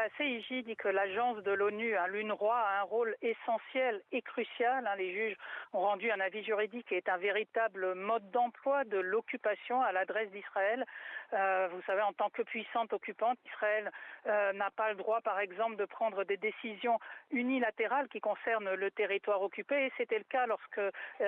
la CIJ dit que l'agence de l'ONU, l'UNRWA, a un rôle essentiel et crucial. Les juges ont rendu un avis juridique qui est un véritable mode d'emploi de l'occupation à l'adresse d'Israël. Vous savez, en tant que puissante occupante, Israël n'a pas le droit, par exemple, de prendre des décisions unilatérales qui concernent le territoire occupé. Et c'était le cas lorsque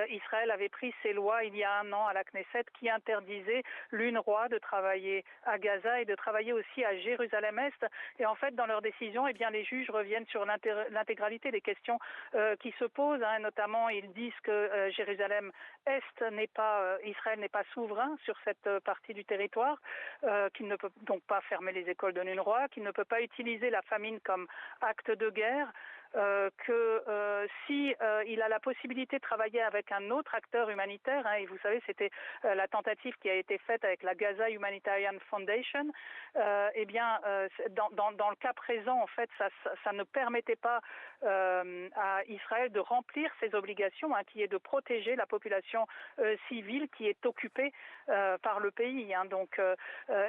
Israël avait pris ses lois il y a un an à la Knesset qui interdisaient l'UNRWA de travailler à Gaza et de travailler aussi à Jérusalem-Est. Et en fait, dans leurs décisions, les juges reviennent sur l'intégralité des questions qui se posent. Notamment, ils disent que Jérusalem-Est Israël n'est pas souverain sur cette partie du territoire, qu'il ne peut donc pas fermer les écoles de l'UNRWA, qu'il ne peut pas utiliser la famine comme acte de guerre, si il a la possibilité de travailler avec un autre acteur humanitaire, et vous savez, c'était la tentative qui a été faite avec la Gaza Humanitarian Foundation, dans le cas présent, en fait, ça ne permettait pas à Israël de remplir ses obligations, qui est de protéger la population civile qui est occupée par le pays.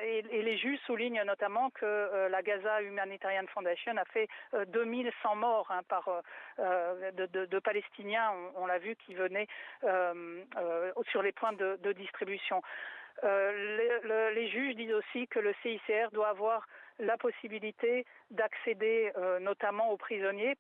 Et les juges soulignent notamment que la Gaza Humanitarian Foundation a fait 2100 morts de Palestiniens, on l'a vu, qui venaient sur les points de distribution. Les juges disent aussi que le CICR doit avoir la possibilité d'accéder notamment aux prisonniers.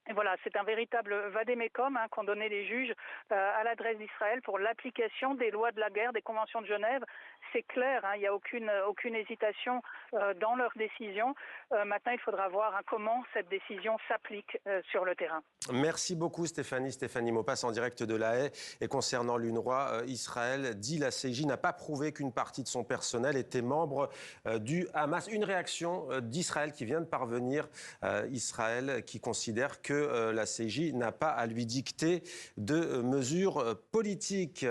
Et voilà, c'est un véritable vadémécum qu'ont donné les juges à l'adresse d'Israël pour l'application des lois de la guerre, des conventions de Genève. C'est clair, il n'y a aucune hésitation dans leur décision. Maintenant, il faudra voir comment cette décision s'applique sur le terrain. Merci beaucoup Stéphanie Maupas en direct de La Haye. Et concernant l'UNRWA, Israël dit la CIJ n'a pas prouvé qu'une partie de son personnel était membre du Hamas. Une réaction d'Israël qui vient de parvenir. Israël qui considère que la CIJ n'a pas à lui dicter de mesures politiques.